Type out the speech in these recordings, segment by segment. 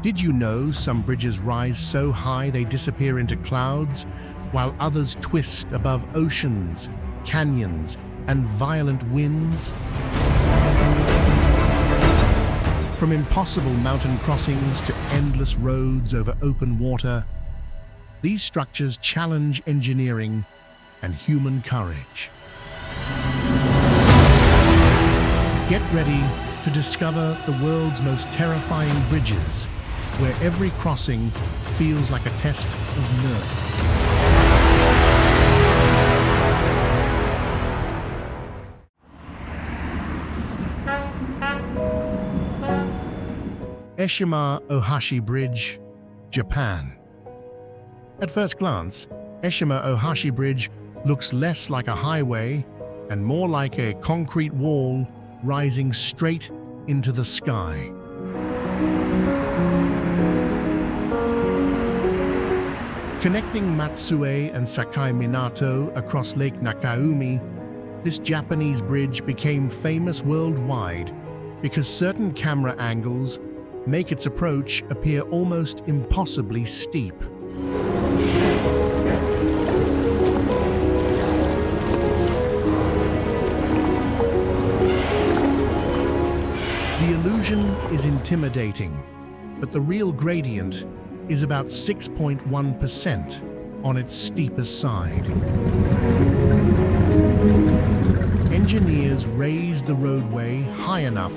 Did you know some bridges rise so high they disappear into clouds, while others twist above oceans, canyons, and violent winds? From impossible mountain crossings to endless roads over open water, these structures challenge engineering and human courage. Get ready to discover the world's most terrifying bridges, where every crossing feels like a test of nerve. Eshima Ohashi Bridge, Japan. At first glance, Eshima Ohashi Bridge looks less like a highway and more like a concrete wall rising straight into the sky. Connecting Matsue and Sakai Minato across Lake Nakaumi, this Japanese bridge became famous worldwide because certain camera angles make its approach appear almost impossibly steep. The illusion is intimidating, but the real gradient is about 6.1% on its steepest side. Engineers raise the roadway high enough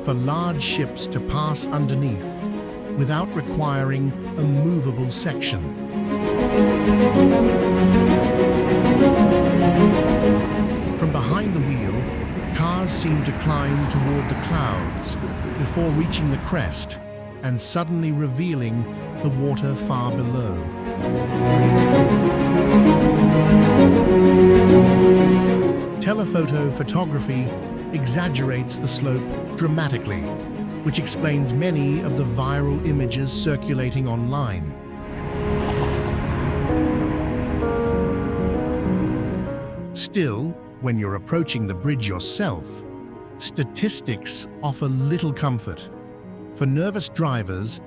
for large ships to pass underneath without requiring a movable section. From behind the wheel, cars seem to climb toward the clouds before reaching the crest and suddenly revealing the water far below. Telephoto photography exaggerates the slope dramatically, which explains many of the viral images circulating online. Still, when you're approaching the bridge yourself, statistics offer little comfort. For nervous drivers,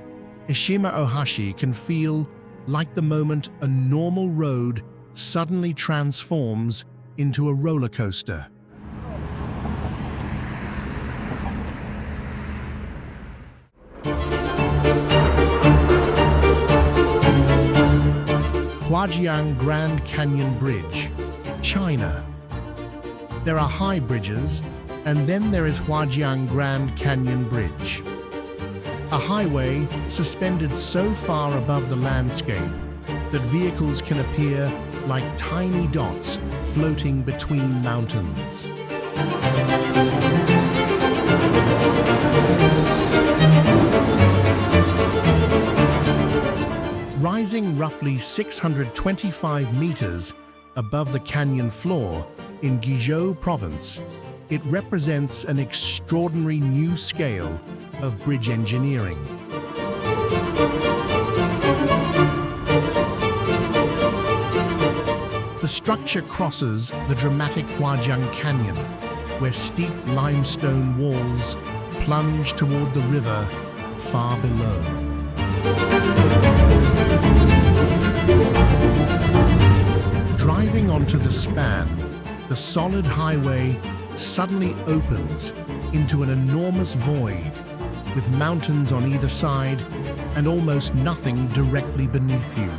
Eshima Ohashi can feel like the moment a normal road suddenly transforms into a roller coaster. Huajiang Grand Canyon Bridge, China. There are high bridges, and then there is Huajiang Grand Canyon Bridge. A highway suspended so far above the landscape that vehicles can appear like tiny dots floating between mountains. Rising roughly 625 meters above the canyon floor in Guizhou province, it represents an extraordinary new scale of bridge engineering. The structure crosses the dramatic Huajiang Canyon, where steep limestone walls plunge toward the river far below. Driving onto the span, the solid highway suddenly opens into an enormous void, with mountains on either side and almost nothing directly beneath you.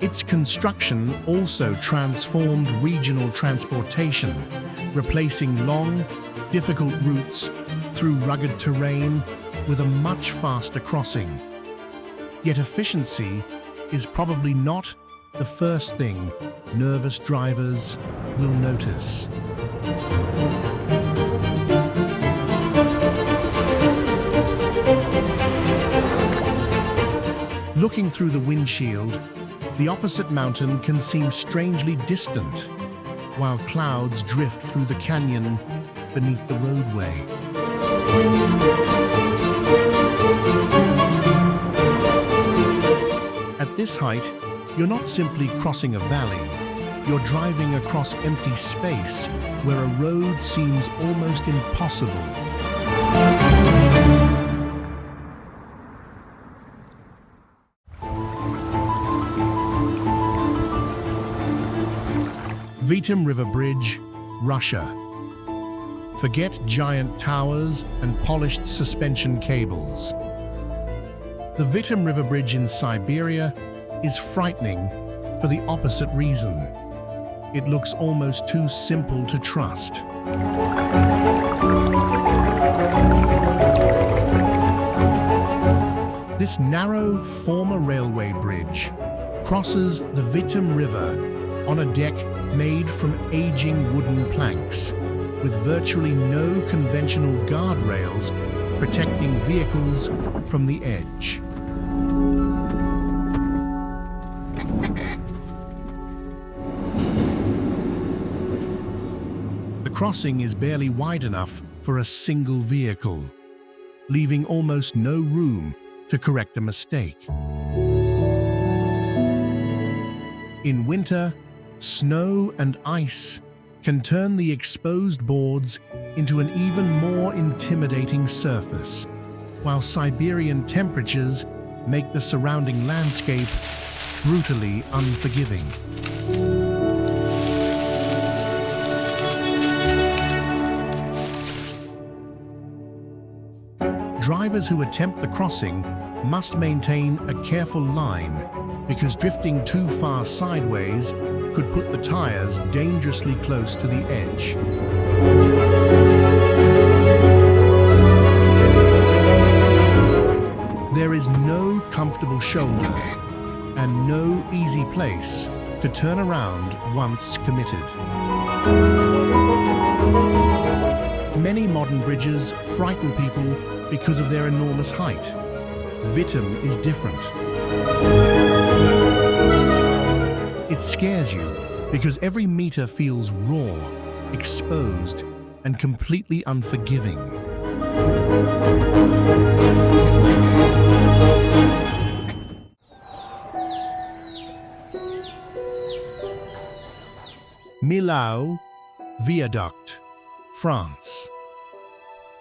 Its construction also transformed regional transportation, replacing long, difficult routes through rugged terrain with a much faster crossing. Yet efficiency is probably not the first thing nervous drivers will notice. Looking through the windshield, the opposite mountain can seem strangely distant, while clouds drift through the canyon beneath the roadway. At this height, you're not simply crossing a valley, You're driving across empty space where a road seems almost impossible. Vitim River Bridge, Russia. Forget giant towers and polished suspension cables. The Vitim River Bridge in Siberia is frightening for the opposite reason. It looks almost too simple to trust. This narrow former railway bridge crosses the Vitim River on a deck made from aging wooden planks, with virtually no conventional guardrails protecting vehicles from the edge. The crossing is barely wide enough for a single vehicle, leaving almost no room to correct a mistake. In winter, snow and ice can turn the exposed boards into an even more intimidating surface, while Siberian temperatures make the surrounding landscape brutally unforgiving. Drivers who attempt the crossing must maintain a careful line, because drifting too far sideways could put the tires dangerously close to the edge. There is no comfortable shoulder and no easy place to turn around once committed. Many modern bridges frighten people because of their enormous height. Vitim is different. It scares you because every meter feels raw, exposed, and completely unforgiving. Millau Viaduct, France.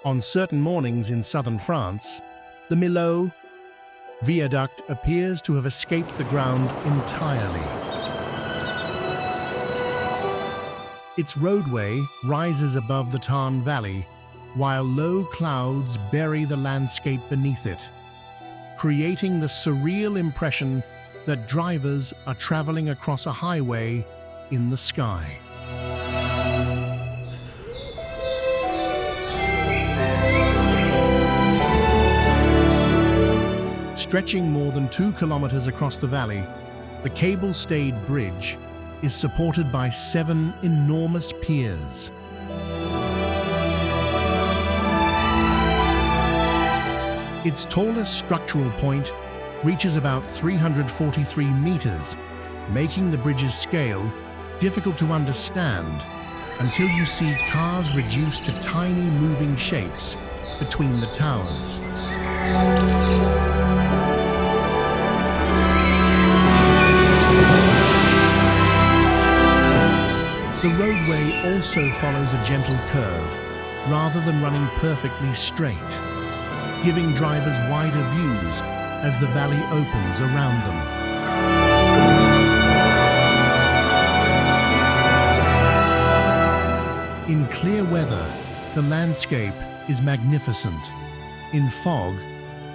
On certain mornings in southern France, the Millau Viaduct appears to have escaped the ground entirely. Its roadway rises above the Tarn Valley, while low clouds bury the landscape beneath it, creating the surreal impression that drivers are traveling across a highway in the sky. Stretching more than 2 kilometers across the valley, the cable-stayed bridge is supported by 7 enormous piers. Its tallest structural point reaches about 343 meters, making the bridge's scale difficult to understand until you see cars reduced to tiny moving shapes between the towers. The roadway also follows a gentle curve, rather than running perfectly straight, giving drivers wider views as the valley opens around them. In clear weather, the landscape is magnificent. In fog,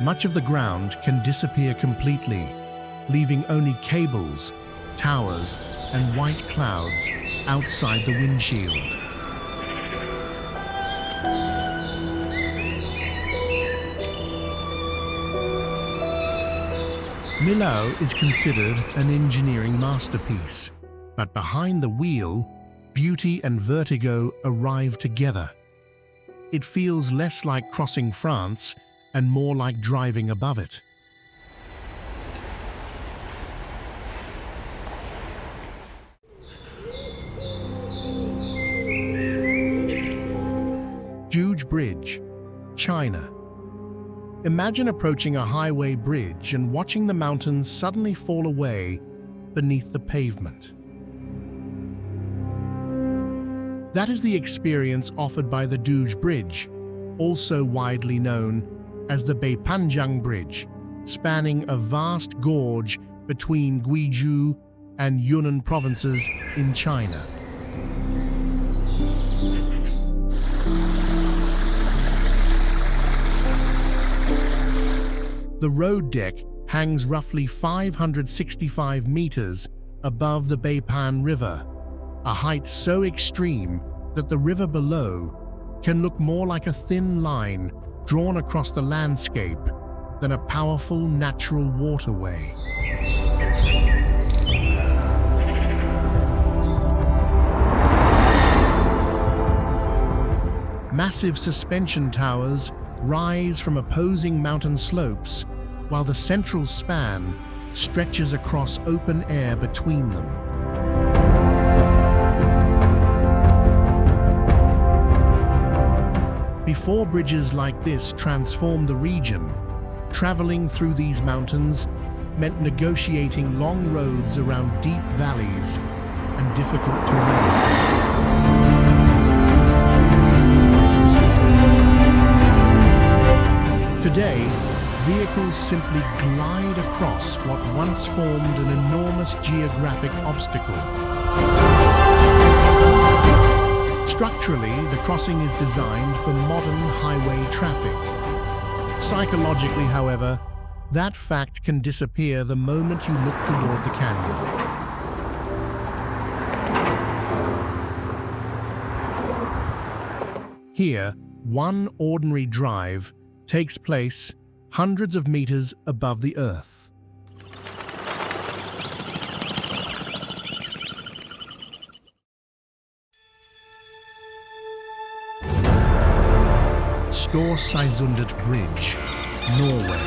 much of the ground can disappear completely, leaving only cables, towers, and white clouds outside the windshield. Millau is considered an engineering masterpiece, but behind the wheel, beauty and vertigo arrive together. It feels less like crossing France and more like driving above it. Duge Bridge, China. Imagine approaching a highway bridge and watching the mountains suddenly fall away beneath the pavement. That is the experience offered by the Duge Bridge, also widely known as the Beipanjiang Bridge, spanning a vast gorge between Guizhou and Yunnan provinces in China. The road deck hangs roughly 565 meters above the Beipan River, a height so extreme that the river below can look more like a thin line drawn across the landscape than a powerful natural waterway. Massive suspension towers rise from opposing mountain slopes, while the central span stretches across open air between them. Before bridges like this transformed the region, traveling through these mountains meant negotiating long roads around deep valleys and difficult terrain. Today, vehicles simply glide across what once formed an enormous geographic obstacle. Structurally, the crossing is designed for modern highway traffic. Psychologically, however, that fact can disappear the moment you look toward the canyon. Here, one ordinary drive takes place hundreds of meters above the earth. Storseisundet Bridge, Norway.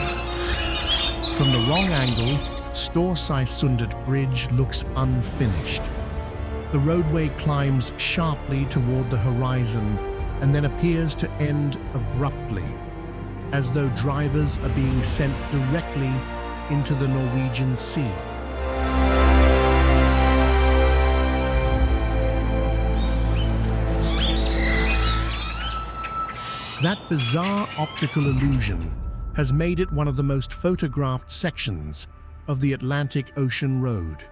From the wrong angle, Storseisundet Bridge looks unfinished. The roadway climbs sharply toward the horizon and then appears to end abruptly, as though drivers are being sent directly into the Norwegian Sea. That bizarre optical illusion has made it one of the most photographed sections of the Atlantic Ocean Road.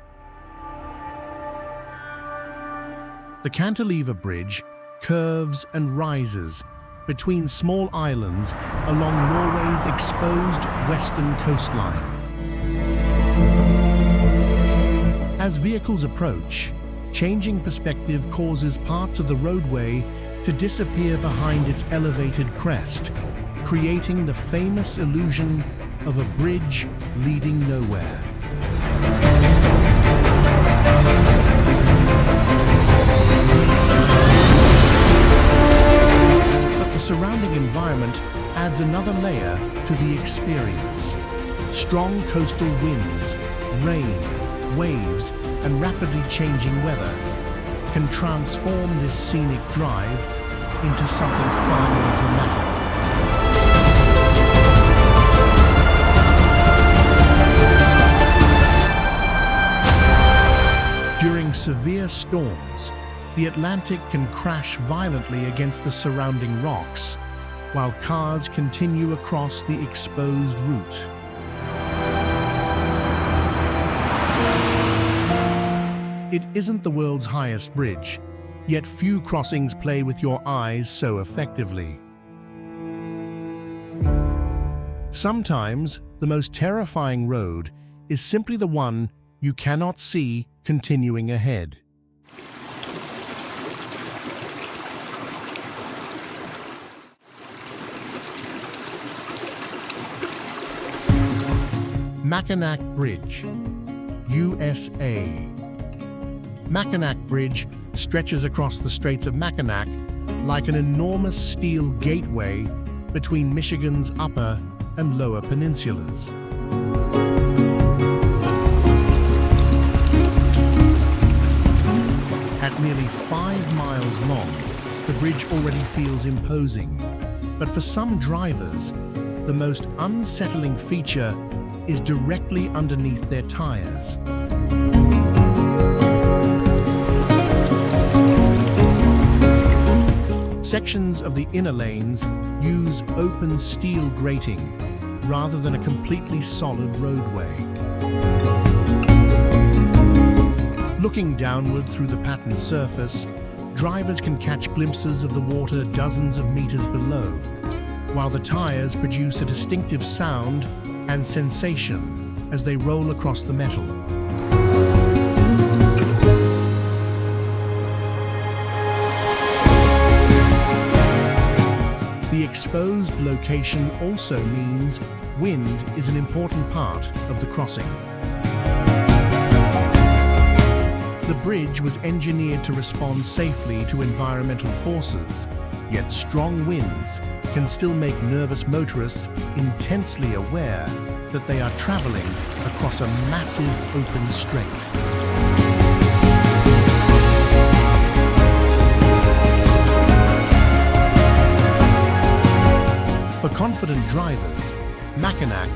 The cantilever bridge curves and rises between small islands along Norway's exposed western coastline. As vehicles approach, changing perspective causes parts of the roadway to disappear behind its elevated crest, creating the famous illusion of a bridge leading nowhere. But the surrounding environment adds another layer to the experience. Strong coastal winds, rain, waves, and rapidly changing weather can transform this scenic drive into something far more dramatic. During severe storms, the Atlantic can crash violently against the surrounding rocks, while cars continue across the exposed route. It isn't the world's highest bridge, yet few crossings play with your eyes so effectively. Sometimes, the most terrifying road is simply the one you cannot see continuing ahead. Mackinac Bridge, USA. Mackinac Bridge stretches across the Straits of Mackinac like an enormous steel gateway between Michigan's upper and lower peninsulas. At nearly 5 miles long, the bridge already feels imposing. But for some drivers, the most unsettling feature is directly underneath their tires. . Sections of the inner lanes use open steel grating rather than a completely solid roadway. Looking downward through the patterned surface, drivers can catch glimpses of the water dozens of meters below, while the tires produce a distinctive sound and sensation as they roll across the metal. The exposed location also means wind is an important part of the crossing. The bridge was engineered to respond safely to environmental forces, yet strong winds can still make nervous motorists intensely aware that they are traveling across a massive open strait. For confident drivers, Mackinac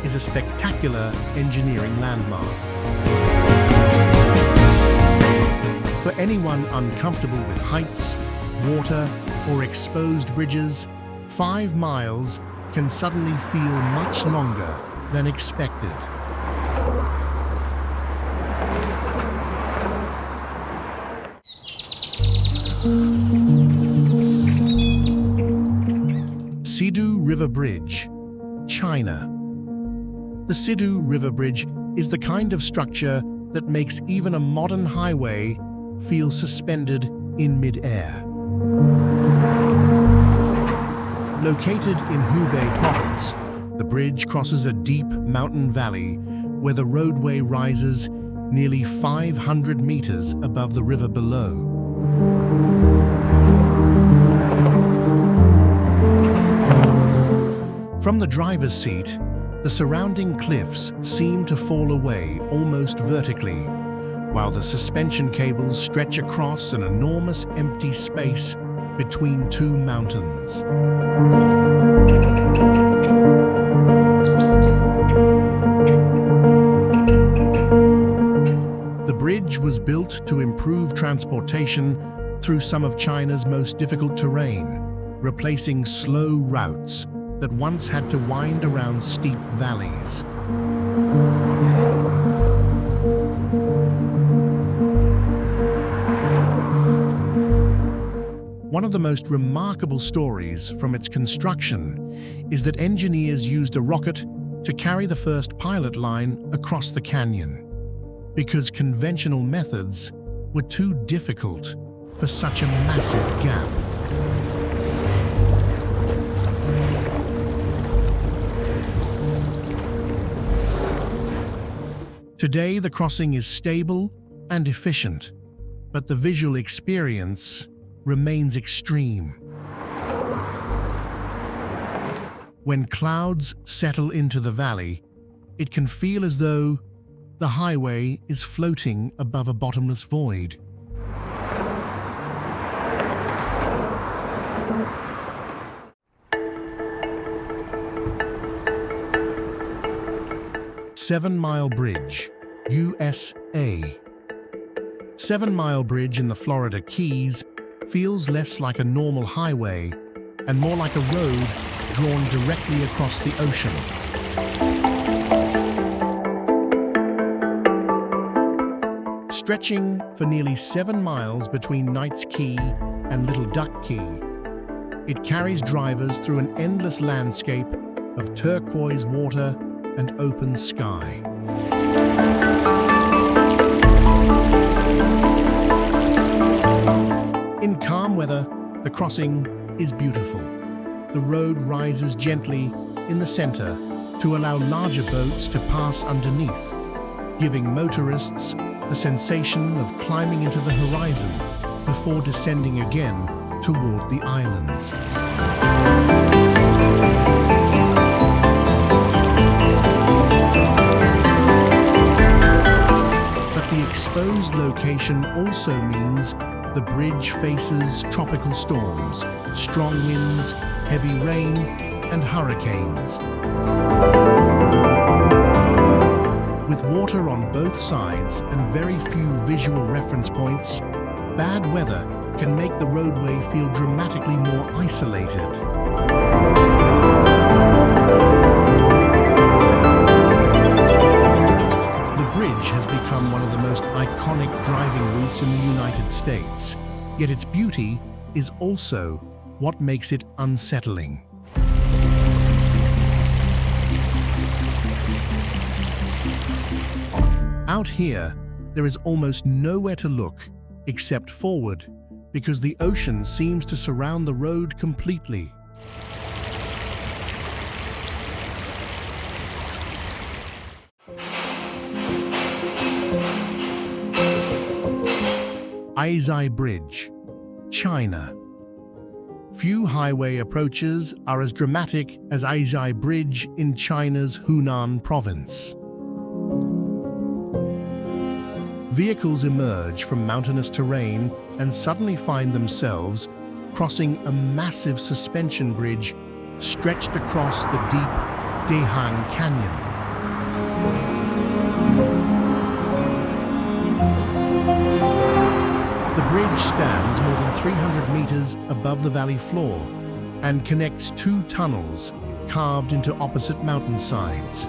is a spectacular engineering landmark. For anyone uncomfortable with heights, water, or exposed bridges, 5 miles can suddenly feel much longer than expected. Sidu River Bridge, China. The Sidu River Bridge is the kind of structure that makes even a modern highway feel suspended in mid-air. Located in Hubei province, the bridge crosses a deep mountain valley where the roadway rises nearly 500 meters above the river below. From the driver's seat, the surrounding cliffs seem to fall away almost vertically, while the suspension cables stretch across an enormous empty space between two mountains. The bridge was built to improve transportation through some of China's most difficult terrain, replacing slow routes that once had to wind around steep valleys. One of the most remarkable stories from its construction is that engineers used a rocket to carry the first pilot line across the canyon, because conventional methods were too difficult for such a massive gap. Today, the crossing is stable and efficient, but the visual experience remains extreme. When clouds settle into the valley, it can feel as though the highway is floating above a bottomless void. Seven-Mile Bridge, USA. 7 Mile Bridge in the Florida Keys feels less like a normal highway and more like a road drawn directly across the ocean. Stretching for nearly 7 miles between Knights Key and Little Duck Key, it carries drivers through an endless landscape of turquoise water and open sky. In calm weather, the crossing is beautiful. The road rises gently in the center to allow larger boats to pass underneath, giving motorists the sensation of climbing into the horizon before descending again toward the islands. The exposed location also means the bridge faces tropical storms, strong winds, heavy rain, and hurricanes. With water on both sides and very few visual reference points, bad weather can make the roadway feel dramatically more isolated. The bridge has become one of the most iconic driving routes in the United States, yet its beauty is also what makes it unsettling. Out here, there is almost nowhere to look except forward, because the ocean seems to surround the road completely. Aizhai Bridge, China. Few highway approaches are as dramatic as Aizhai Bridge in China's Hunan province. Vehicles emerge from mountainous terrain and suddenly find themselves crossing a massive suspension bridge stretched across the deep Huajiang Canyon. The bridge stands more than 300 meters above the valley floor and connects two tunnels carved into opposite mountainsides.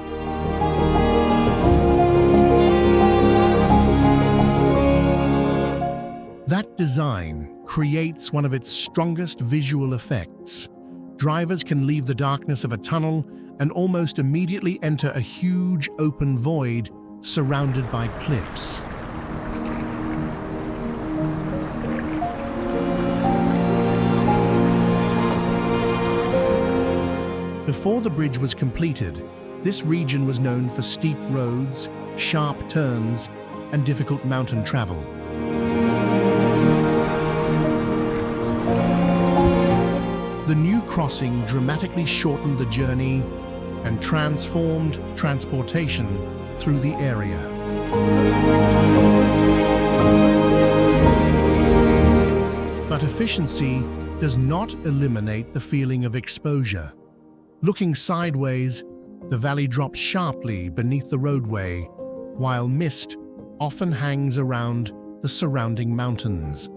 That design creates one of its strongest visual effects. Drivers can leave the darkness of a tunnel and almost immediately enter a huge open void surrounded by cliffs. Before the bridge was completed, this region was known for steep roads, sharp turns, and difficult mountain travel. The new crossing dramatically shortened the journey and transformed transportation through the area. But efficiency does not eliminate the feeling of exposure. Looking sideways, the valley drops sharply beneath the roadway, while mist often hangs around the surrounding mountains.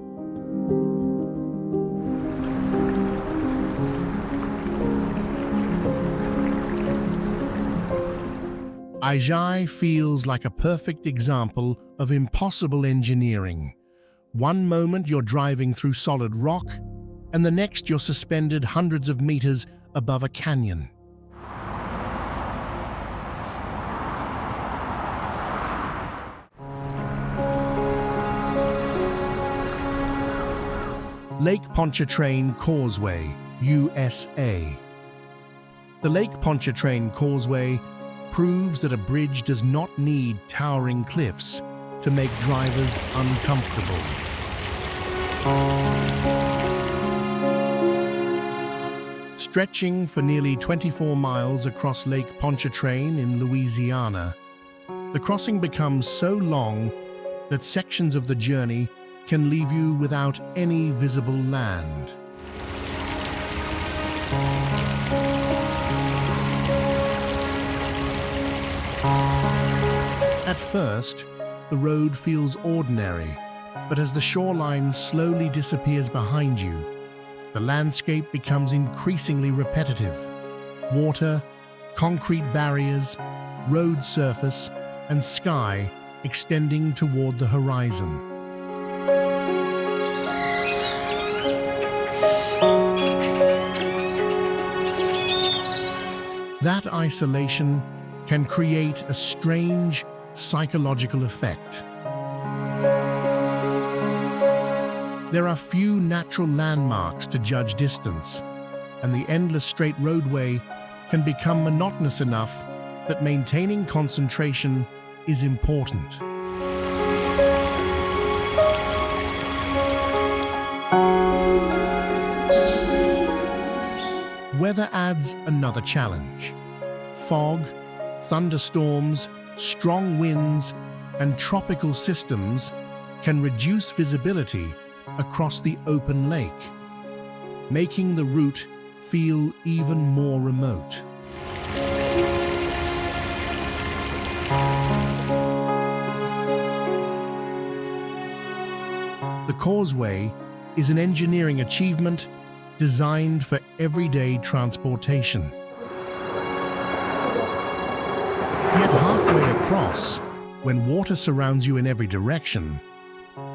Aizhai feels like a perfect example of impossible engineering. One moment you're driving through solid rock, and the next you're suspended hundreds of meters above a canyon. Lake Pontchartrain Causeway, USA. The Lake Pontchartrain Causeway proves that a bridge does not need towering cliffs to make drivers uncomfortable. Stretching for nearly 24 miles across Lake Pontchartrain in Louisiana, the crossing becomes so long that sections of the journey can leave you without any visible land. At first, the road feels ordinary, but as the shoreline slowly disappears behind you, the landscape becomes increasingly repetitive. Water, concrete barriers, road surface, and sky extending toward the horizon. That isolation can create a strange psychological effect. There are few natural landmarks to judge distance, and the endless straight roadway can become monotonous enough that maintaining concentration is important. Weather adds another challenge. Fog, thunderstorms, strong winds, and tropical systems can reduce visibility across the open lake, making the route feel even more remote. The causeway is an engineering achievement designed for everyday transportation. Yet halfway across, when water surrounds you in every direction,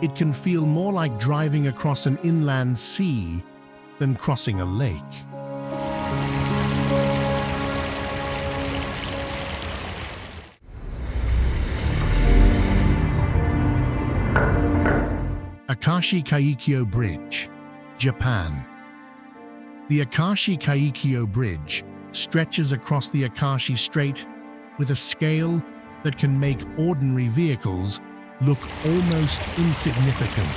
it can feel more like driving across an inland sea than crossing a lake. Akashi Kaikyo Bridge, Japan. The Akashi Kaikyo Bridge stretches across the Akashi Strait with a scale that can make ordinary vehicles look almost insignificant.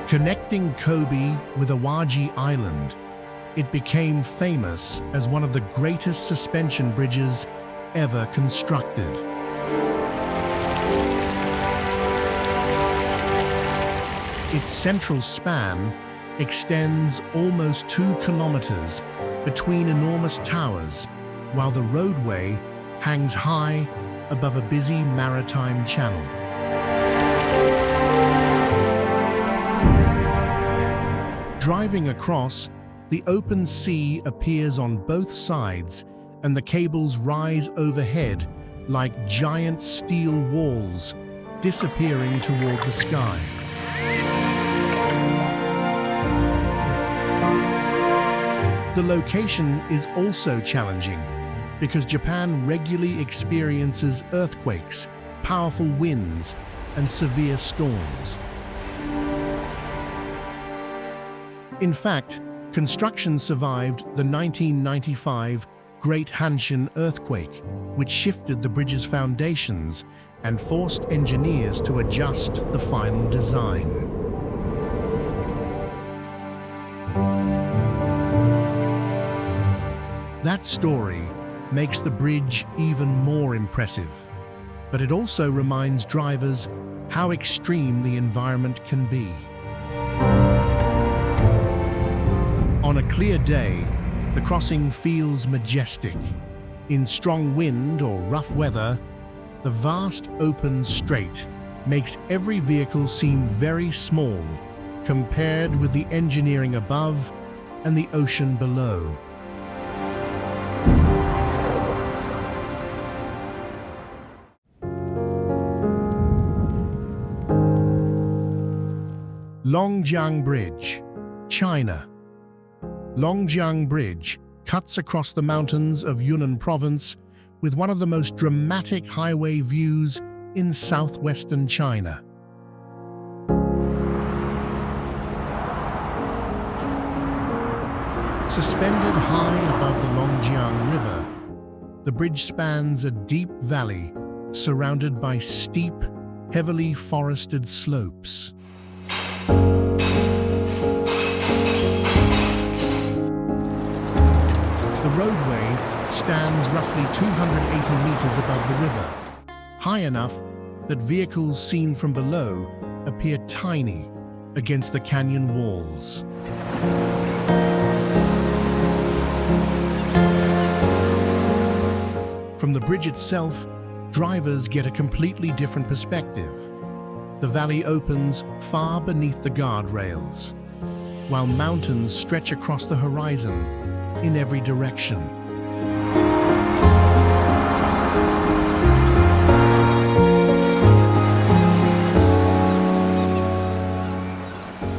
Connecting Kobe with Awaji Island, it became famous as one of the greatest suspension bridges ever constructed. Its central span extends almost 2 kilometers between enormous towers, while the roadway hangs high above a busy maritime channel. Driving across, the open sea appears on both sides, and the cables rise overhead like giant steel walls, disappearing toward the sky. The location is also challenging because Japan regularly experiences earthquakes, powerful winds, and severe storms. In fact, construction survived the 1995 Great Hanshin earthquake, which shifted the bridge's foundations and forced engineers to adjust the final design. That story makes the bridge even more impressive, but it also reminds drivers how extreme the environment can be. On a clear day, the crossing feels majestic. In strong wind or rough weather, the vast open strait makes every vehicle seem very small compared with the engineering above and the ocean below. Longjiang Bridge, China. Longjiang Bridge cuts across the mountains of Yunnan province with one of the most dramatic highway views in southwestern China. Suspended high above the Longjiang River, the bridge spans a deep valley surrounded by steep, heavily forested slopes. The roadway stands roughly 280 meters above the river, high enough that vehicles seen from below appear tiny against the canyon walls. From the bridge itself, drivers get a completely different perspective. The valley opens far beneath the guardrails, while mountains stretch across the horizon in every direction.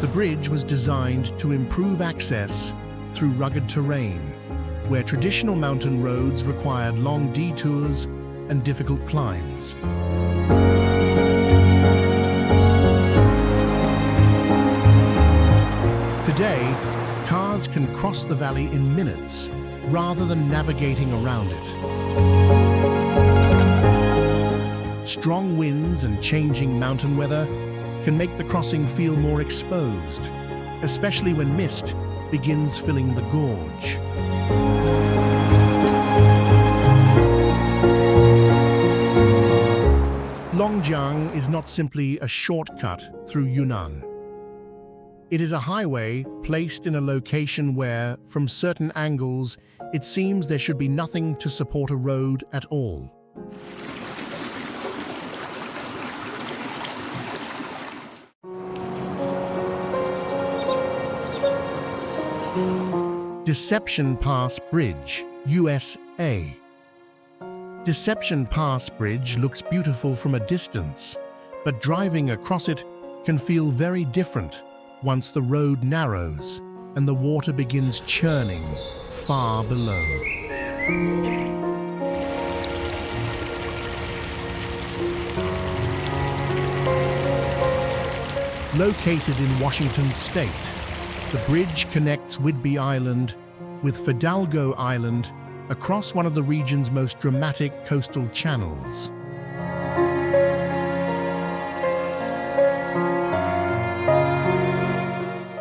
The bridge was designed to improve access through rugged terrain, where traditional mountain roads required long detours and difficult climbs. Today, cars can cross the valley in minutes rather than navigating around it. Strong winds and changing mountain weather can make the crossing feel more exposed, especially when mist begins filling the gorge. Longjiang is not simply a shortcut through Yunnan. It is a highway placed in a location where, from certain angles, it seems there should be nothing to support a road at all. Deception Pass Bridge, USA. Deception Pass Bridge looks beautiful from a distance, but driving across it can feel very different once the road narrows and the water begins churning far below. Located in Washington State, the bridge connects Whidbey Island with Fidalgo Island across one of the region's most dramatic coastal channels.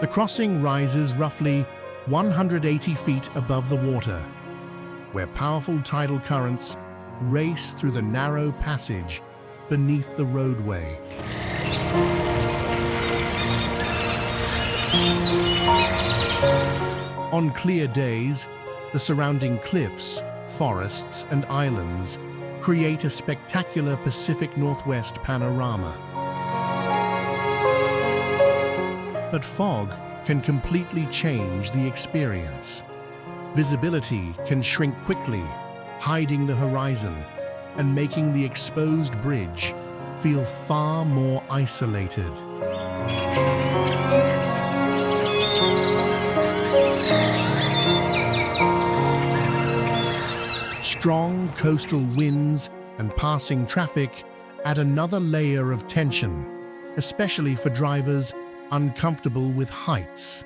The crossing rises roughly 180 feet above the water, where powerful tidal currents race through the narrow passage beneath the roadway. On clear days, the surrounding cliffs, forests, and islands create a spectacular Pacific Northwest panorama. But fog can completely change the experience. Visibility can shrink quickly, hiding the horizon and making the exposed bridge feel far more isolated. Strong coastal winds and passing traffic add another layer of tension, especially for drivers uncomfortable with heights.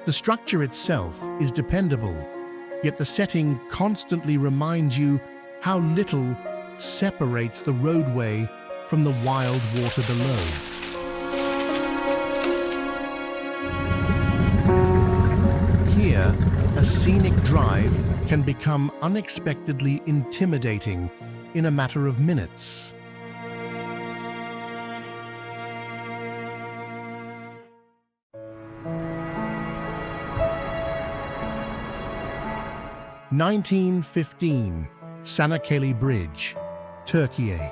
The structure itself is dependable, yet the setting constantly reminds you how little separates the roadway from the wild water below. Here, a scenic drive can become unexpectedly intimidating in a matter of minutes. (1915) Çanakkale Bridge, Türkiye.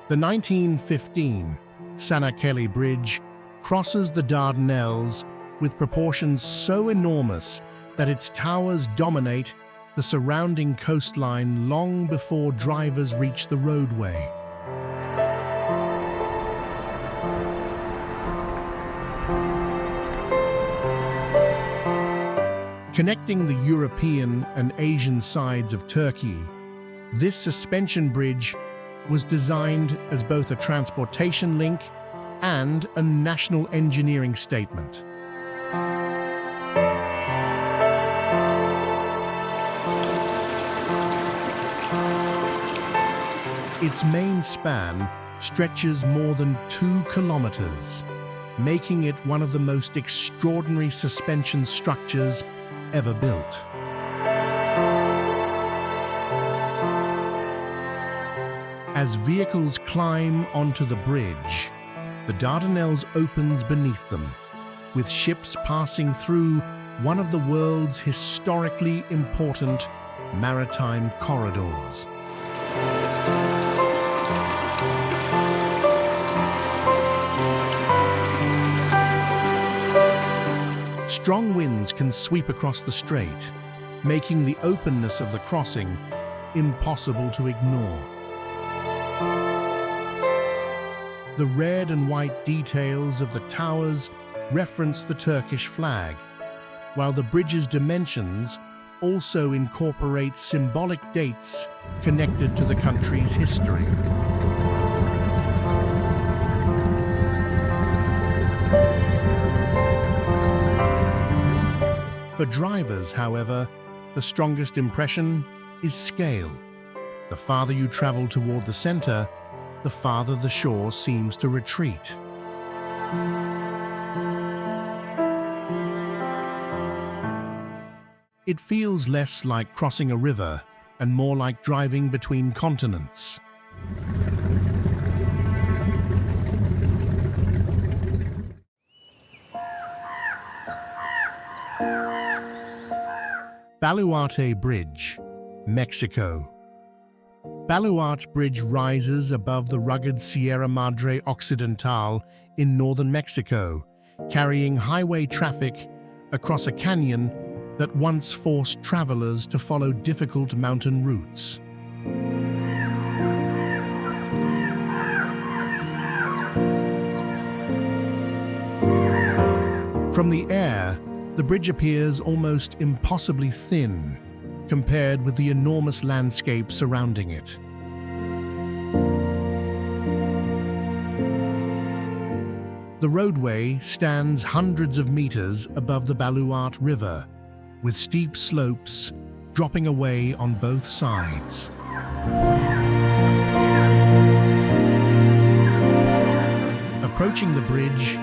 The 1915 Çanakkale Bridge crosses the Dardanelles with proportions so enormous that its towers dominate the surrounding coastline long before drivers reach the roadway. Connecting the European and Asian sides of Turkey, this suspension bridge was designed as both a transportation link and a national engineering statement. Its main span stretches more than 2 kilometers, making it one of the most extraordinary suspension structures ever built. As vehicles climb onto the bridge, the Dardanelles opens beneath them, with ships passing through one of the world's historically important maritime corridors. Strong winds can sweep across the strait, making the openness of the crossing impossible to ignore. The red and white details of the towers reference the Turkish flag, while the bridge's dimensions also incorporate symbolic dates connected to the country's history. For drivers, however, the strongest impression is scale. The farther you travel toward the center, the farther the shore seems to retreat. It feels less like crossing a river and more like driving between continents. Baluarte Bridge, Mexico. Baluarte Bridge rises above the rugged Sierra Madre Occidental in northern Mexico carrying highway traffic across a canyon that once forced travelers to follow difficult mountain routes. From the air, the bridge appears almost impossibly thin compared with the enormous landscape surrounding it. The roadway stands hundreds of meters above the Baluarte River, with steep slopes dropping away on both sides. Approaching the bridge,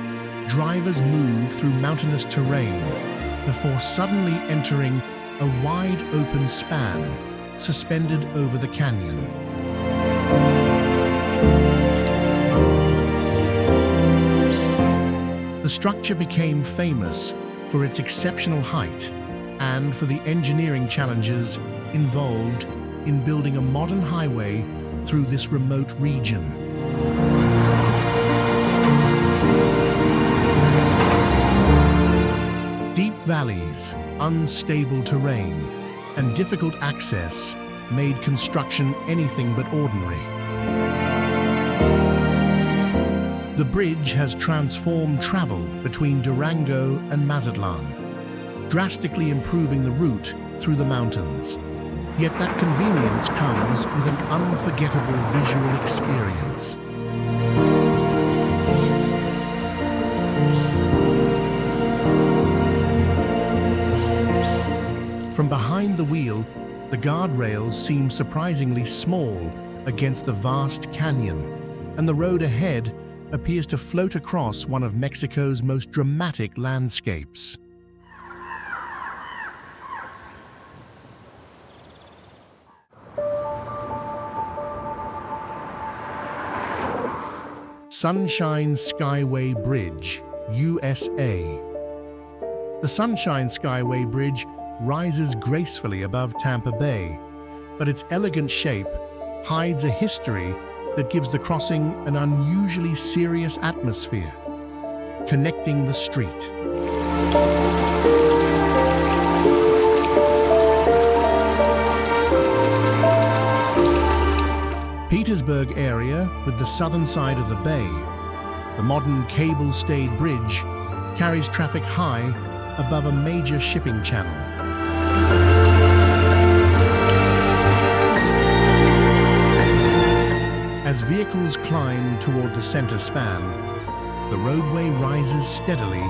drivers move through mountainous terrain before suddenly entering a wide open span suspended over the canyon. The structure became famous for its exceptional height and for the engineering challenges involved in building a modern highway through this remote region. Deep valleys, unstable terrain, and difficult access made construction anything but ordinary. The bridge has transformed travel between Durango and Mazatlan, drastically improving the route through the mountains. Yet that convenience comes with an unforgettable visual experience. From behind the wheel, the guardrails seem surprisingly small against the vast canyon, and the road ahead appears to float across one of Mexico's most dramatic landscapes. Sunshine Skyway Bridge, USA. The Sunshine Skyway Bridge rises gracefully above Tampa Bay, but its elegant shape hides a history that gives the crossing an unusually serious atmosphere, connecting the street. Petersburg area with the southern side of the bay, the modern cable-stayed bridge carries traffic high above a major shipping channel. As vehicles climb toward the center span, the roadway rises steadily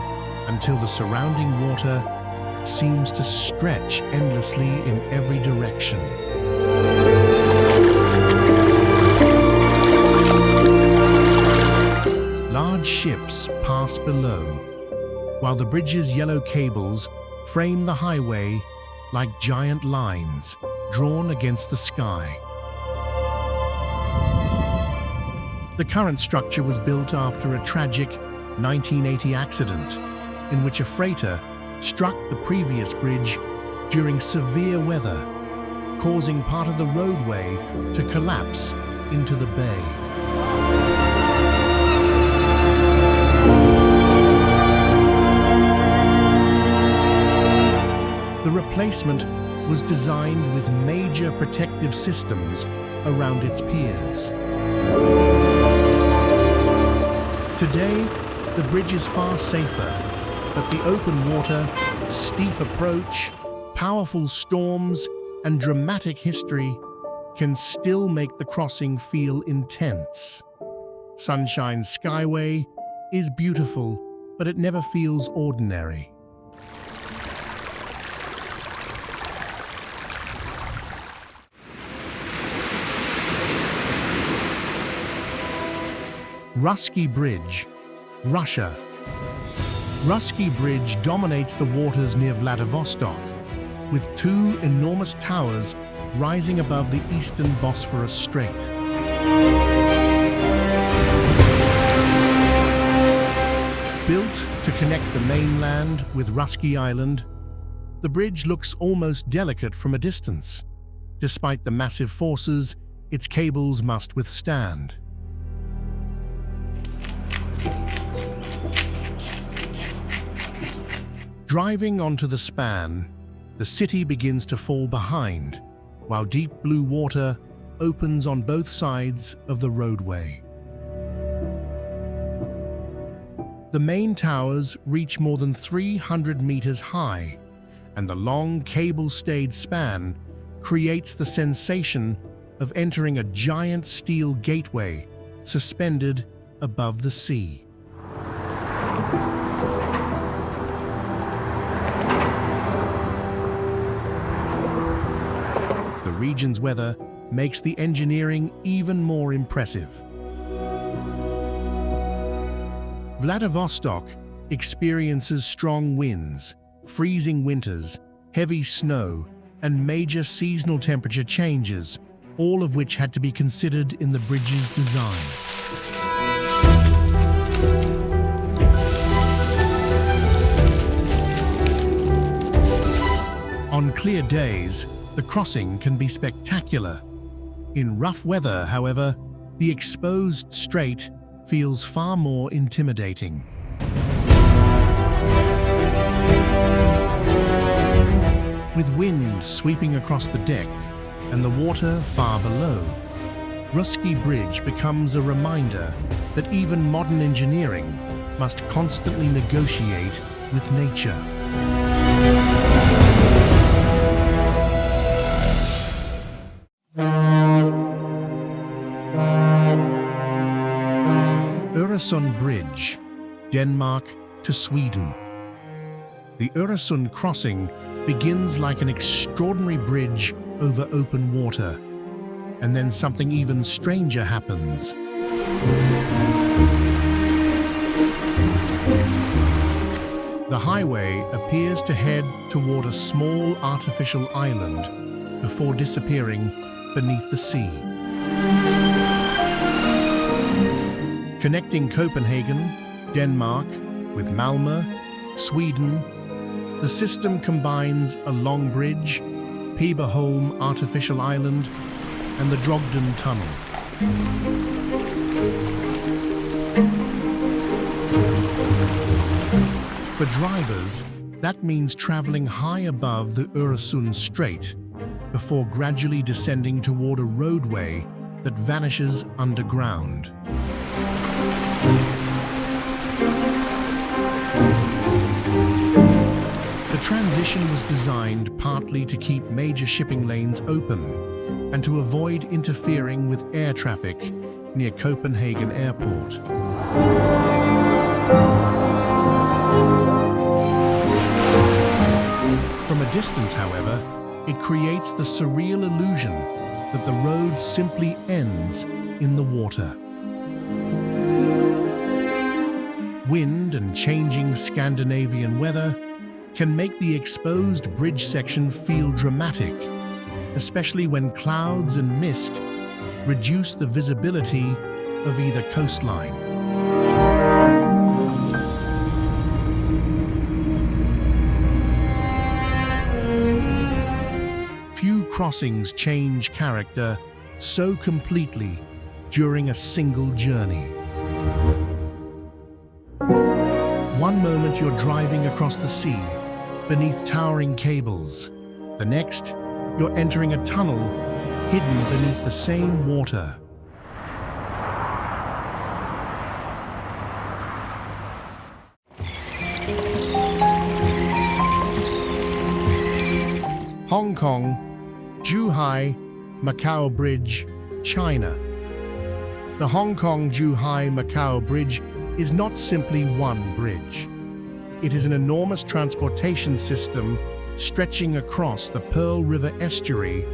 until the surrounding water seems to stretch endlessly in every direction. Large ships pass below, while the bridge's yellow cables frame the highway like giant lines drawn against the sky. The current structure was built after a tragic 1980 accident in which a freighter struck the previous bridge during severe weather, causing part of the roadway to collapse into the bay. The replacement was designed with major protective systems around its piers. Today, the bridge is far safer, but the open water, steep approach, powerful storms, and dramatic history can still make the crossing feel intense. Sunshine Skyway is beautiful, but it never feels ordinary. Russky Bridge, Russia. Russky Bridge dominates the waters near Vladivostok, with two enormous towers rising above the eastern Bosphorus Strait. Built to connect the mainland with Russky Island, the bridge looks almost delicate from a distance, despite the massive forces its cables must withstand. Driving onto the span, the city begins to fall behind, while deep blue water opens on both sides of the roadway. The main towers reach more than 300 meters high, and the long cable-stayed span creates the sensation of entering a giant steel gateway suspended above the sea. The region's weather makes the engineering even more impressive. Vladivostok experiences strong winds, freezing winters, heavy snow, and major seasonal temperature changes, all of which had to be considered in the bridge's design. On clear days, the crossing can be spectacular. In rough weather, however, the exposed strait feels far more intimidating. With wind sweeping across the deck and the water far below, Russky Bridge becomes a reminder that even modern engineering must constantly negotiate with nature. Øresund Bridge, Denmark to Sweden. The Øresund crossing begins like an extraordinary bridge over open water, and then something even stranger happens. The highway appears to head toward a small artificial island before disappearing beneath the sea. Connecting Copenhagen, Denmark, with Malmö, Sweden, the system combines a long bridge, Peberholm Artificial Island, and the Drogden Tunnel. For drivers, that means traveling high above the Øresund Strait before gradually descending toward a roadway that vanishes underground. The transition was designed partly to keep major shipping lanes open and to avoid interfering with air traffic near Copenhagen Airport. From a distance, however, it creates the surreal illusion that the road simply ends in the water. Wind and changing Scandinavian weather can make the exposed bridge section feel dramatic, especially when clouds and mist reduce the visibility of either coastline. Few crossings change character so completely during a single journey. One moment you're driving across the sea, beneath towering cables. The next, you're entering a tunnel hidden beneath the same water. Hong Kong, Zhuhai, Macao Bridge, China. The Hong Kong-Zhuhai Macao Bridge is not simply one bridge. It is an enormous transportation system stretching across the Pearl River estuary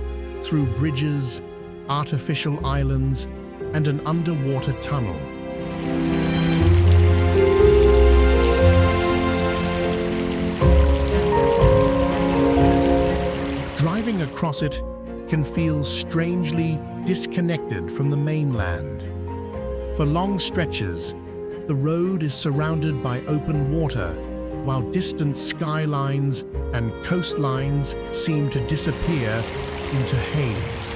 through bridges, artificial islands, and an underwater tunnel. Driving across it can feel strangely disconnected from the mainland. For long stretches, the road is surrounded by open water, while distant skylines and coastlines seem to disappear into haze.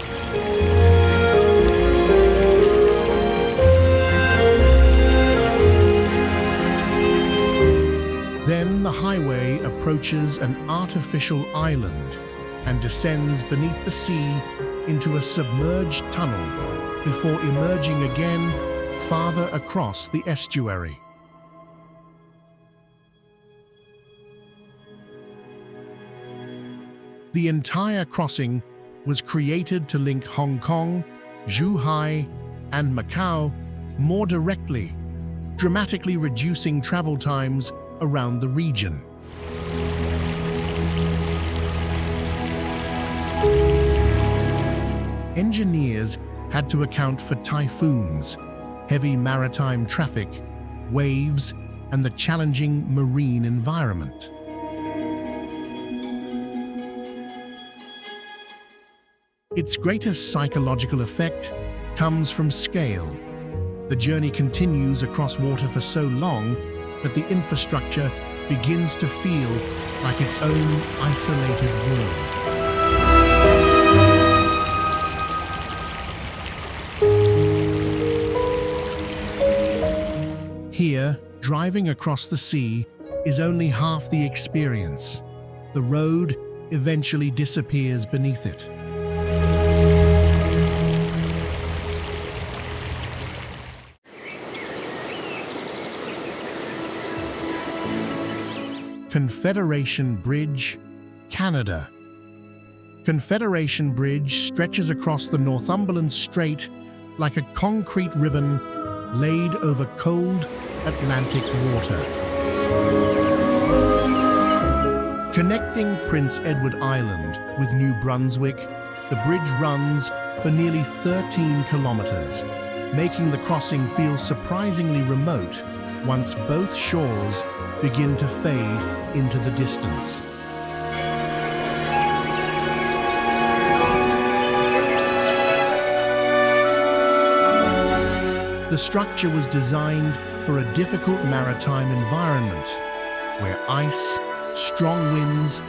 Then the highway approaches approaches an artificial island and descends beneath the sea into a submerged tunnel before emerging again farther across the estuary. The entire crossing was created to link Hong Kong, Zhuhai, and Macao more directly, dramatically reducing travel times around the region. Engineers had to account for typhoons, heavy maritime traffic, waves, and the challenging marine environment. Its greatest psychological effect comes from scale. The journey continues across water for so long that the infrastructure begins to feel like its own isolated world. Here, driving across the sea is only half the experience. The road eventually disappears beneath it. Confederation Bridge, Canada. Confederation Bridge stretches across the Northumberland Strait like a concrete ribbon laid over cold Atlantic water. Connecting Prince Edward Island with New Brunswick, the bridge runs for nearly 13 kilometers, making the crossing feel surprisingly remote once both shores begin to fade into the distance. The structure was designed for a difficult maritime environment where ice, strong winds,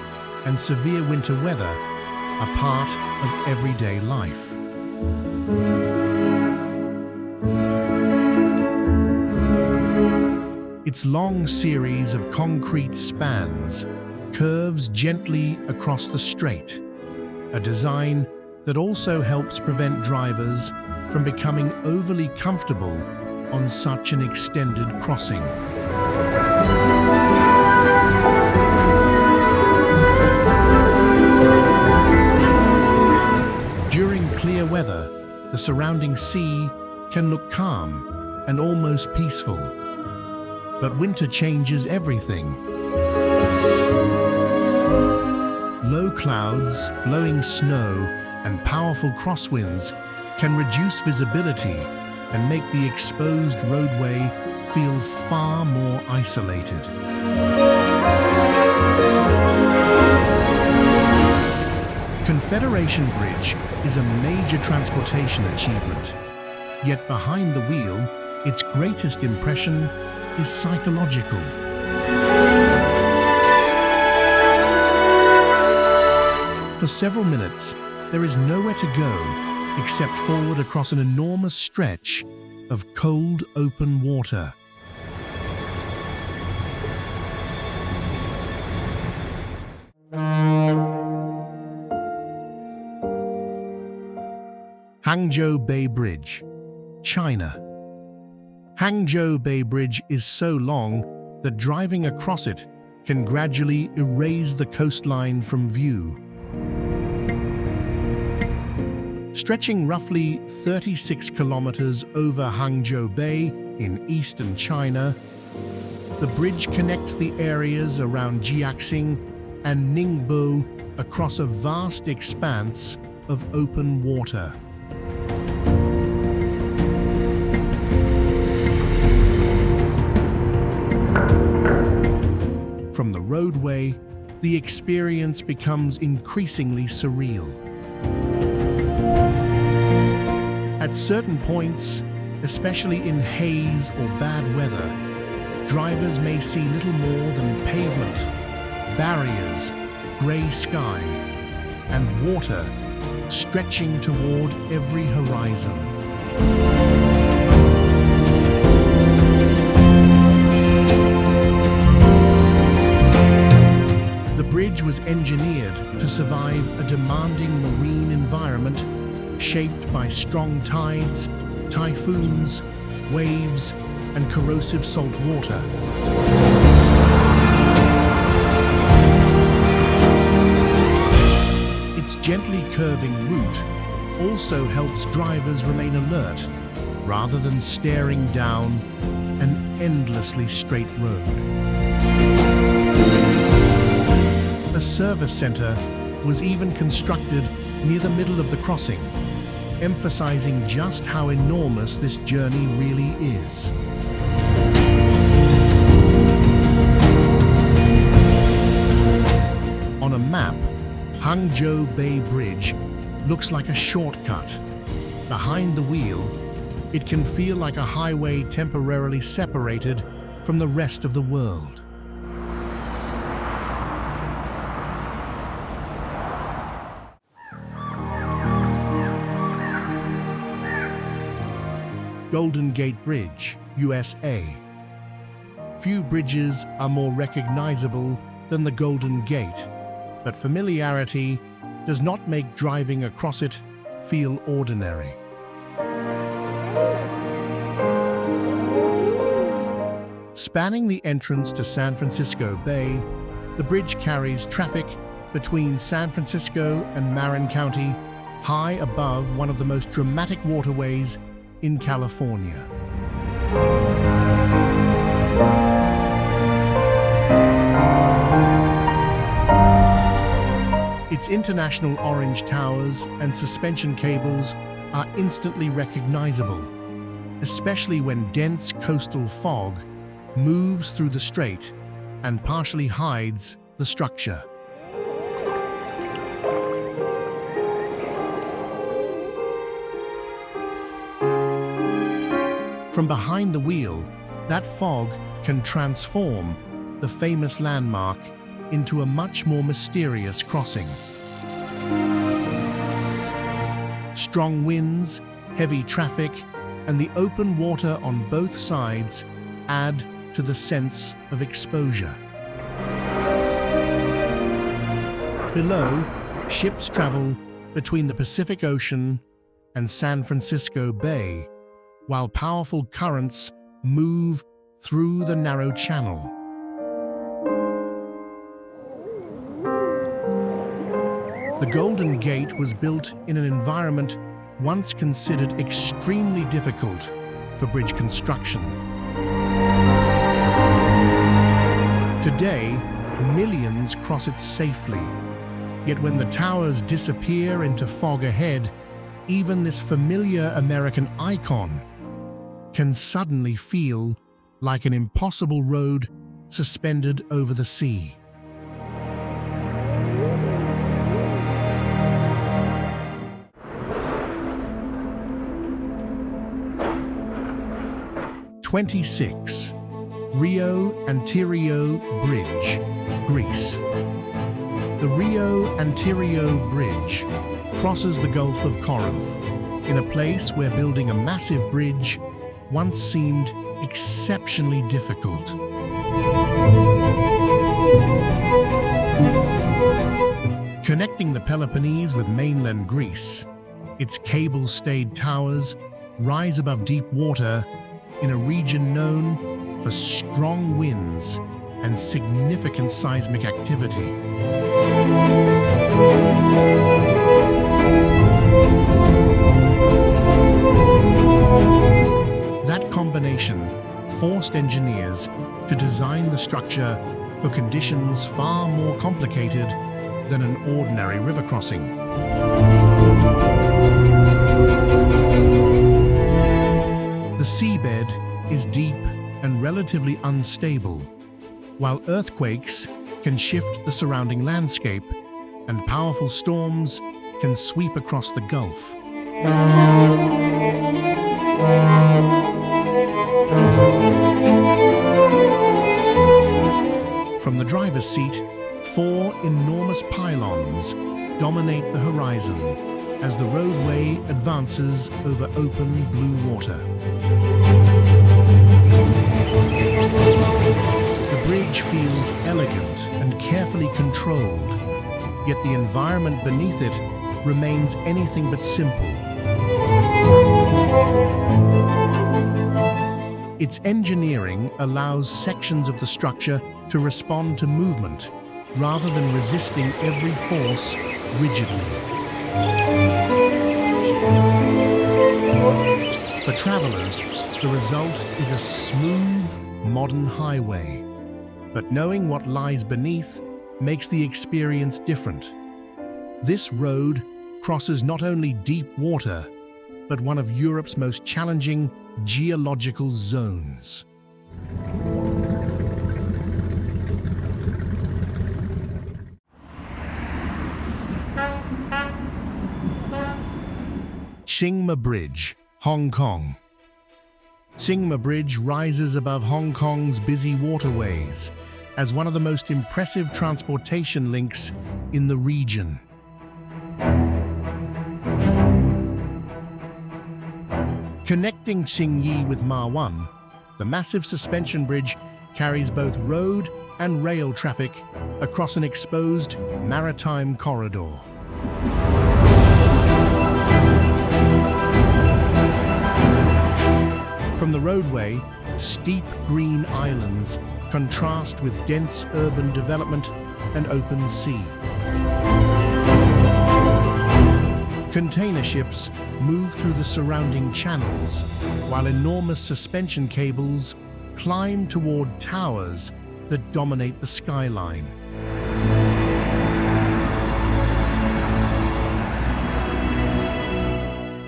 and severe winter weather are part of everyday life. Its long series of concrete spans curves gently across the strait, a design that also helps prevent drivers from becoming overly comfortable on such an extended crossing. During clear weather, the surrounding sea can look calm and almost peaceful. But winter changes everything. Low clouds, blowing snow, and powerful crosswinds can reduce visibility and make the exposed roadway feel far more isolated. Confederation Bridge is a major transportation achievement, yet behind the wheel, its greatest impression is psychological. For several minutes, there is nowhere to go except forward across an enormous stretch of cold, open water. Hangzhou Bay Bridge, China. Hangzhou Bay Bridge is so long that driving across it can gradually erase the coastline from view. Stretching roughly 36 kilometers over Hangzhou Bay in eastern China, the bridge connects the areas around Jiaxing and Ningbo across a vast expanse of open water. From the roadway, the experience becomes increasingly surreal. At certain points, especially in haze or bad weather, drivers may see little more than pavement, barriers, grey sky, and water stretching toward every horizon. bridge was engineered to survive a demanding marine environment shaped by strong tides, typhoons, waves, and corrosive salt water. Its gently curving route also helps drivers remain alert rather than staring down an endlessly straight road. A service center was even constructed near the middle of the crossing, emphasizing just how enormous this journey really is. On a map, Hangzhou Bay Bridge looks like a shortcut. Behind the wheel, it can feel like a highway temporarily separated from the rest of the world. Golden Gate Bridge, USA. Few bridges are more recognizable than the Golden Gate, but familiarity does not make driving across it feel ordinary. Spanning the entrance to San Francisco Bay, the bridge carries traffic between San Francisco and Marin County, high above one of the most dramatic waterways in California. Its international orange towers and suspension cables are instantly recognizable, especially when dense coastal fog moves through the strait and partially hides the structure. From behind the wheel, that fog can transform the famous landmark into a much more mysterious crossing. Strong winds, heavy traffic, and the open water on both sides add to the sense of exposure. Below, ships travel between the Pacific Ocean and San Francisco Bay, while powerful currents move through the narrow channel. The Golden Gate was built in an environment once considered extremely difficult for bridge construction. Today, millions cross it safely. Yet when the towers disappear into fog ahead, even this familiar American icon can suddenly feel like an impossible road suspended over the sea. '26. Rio Antirrio Bridge, Greece. The Rio Antirrio Bridge crosses the Gulf of Corinth in a place where building a massive bridge once seemed exceptionally difficult. Connecting the Peloponnese with mainland Greece, its cable-stayed towers rise above deep water in a region known for strong winds and significant seismic activity. That combination forced engineers to design the structure for conditions far more complicated than an ordinary river crossing. The seabed is deep and relatively unstable, while earthquakes can shift the surrounding landscape and powerful storms can sweep across the Gulf. From the driver's seat, 4 enormous pylons dominate the horizon as the roadway advances over open blue water. The bridge feels elegant and carefully controlled, yet the environment beneath it remains anything but simple. Its engineering allows sections of the structure to respond to movement, rather than resisting every force rigidly. For travelers, the result is a smooth, modern highway. But knowing what lies beneath makes the experience different. This road crosses not only deep water, but one of Europe's most challenging geological zones. Eshima Bridge, Hong Kong. Eshima Bridge rises above Hong Kong's busy waterways as one of the most impressive transportation links in the region. Connecting Qingyi with Ma Wan, the massive suspension bridge carries both road and rail traffic across an exposed maritime corridor. From the roadway, steep green islands contrast with dense urban development and open sea. Container ships move through the surrounding channels, while enormous suspension cables climb toward towers that dominate the skyline.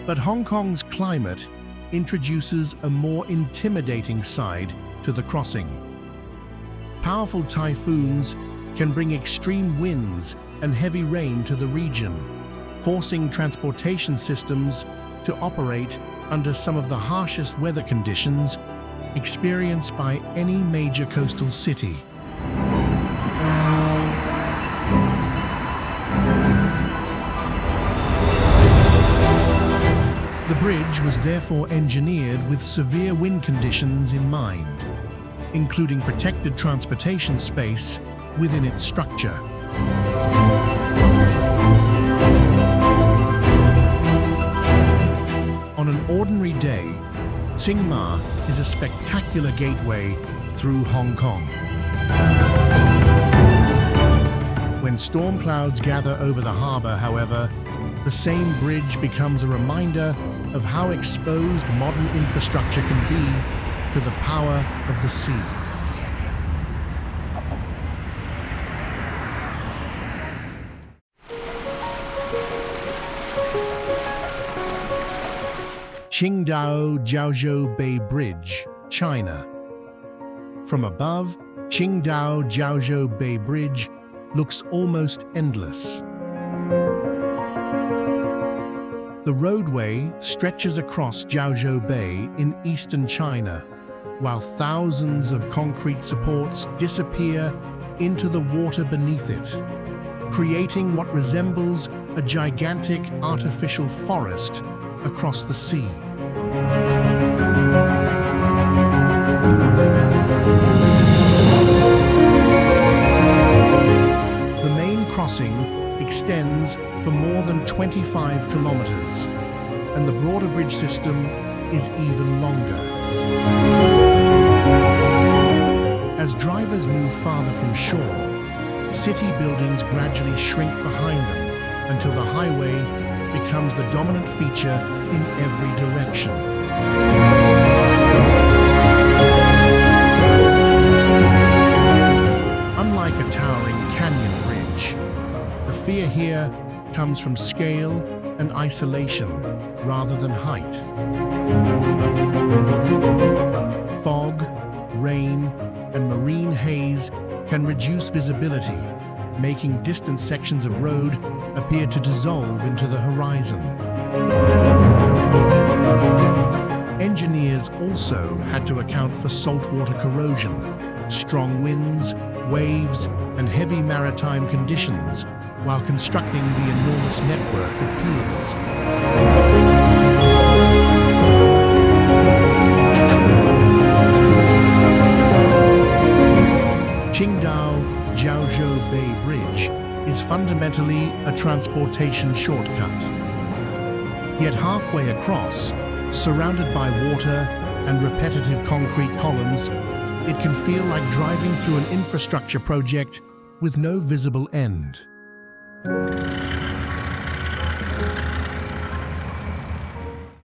But Hong Kong's climate introduces a more intimidating side to the crossing. Powerful typhoons can bring extreme winds and heavy rain to the region, forcing transportation systems to operate under some of the harshest weather conditions experienced by any major coastal city. The bridge was therefore engineered with severe wind conditions in mind, including protected transportation space within its structure. On an ordinary day, Tsing is a spectacular gateway through Hong Kong. When storm clouds gather over the harbour, however, the same bridge becomes a reminder of how exposed modern infrastructure can be to the power of the sea. Qingdao Jiaozhou Bay Bridge, China. From above, Qingdao Jiaozhou Bay Bridge looks almost endless. The roadway stretches across Jiaozhou Bay in eastern China, while thousands of concrete supports disappear into the water beneath it, creating what resembles a gigantic artificial forest across the sea. The main crossing extends for more than 25 kilometers, and the broader bridge system is even longer. As drivers move farther from shore, city buildings gradually shrink behind them until the highway becomes the dominant feature in every direction. Unlike a towering canyon bridge, the fear here comes from scale and isolation rather than height. Fog, rain, and marine haze can reduce visibility, making distant sections of road appear to dissolve into the horizon. Engineers also had to account for saltwater corrosion, strong winds, waves, and heavy maritime conditions while constructing the enormous network of piers. Qingdao Jiaozhou Bay Bridge is fundamentally a transportation shortcut. Yet halfway across, surrounded by water and repetitive concrete columns, it can feel like driving through an infrastructure project with no visible end.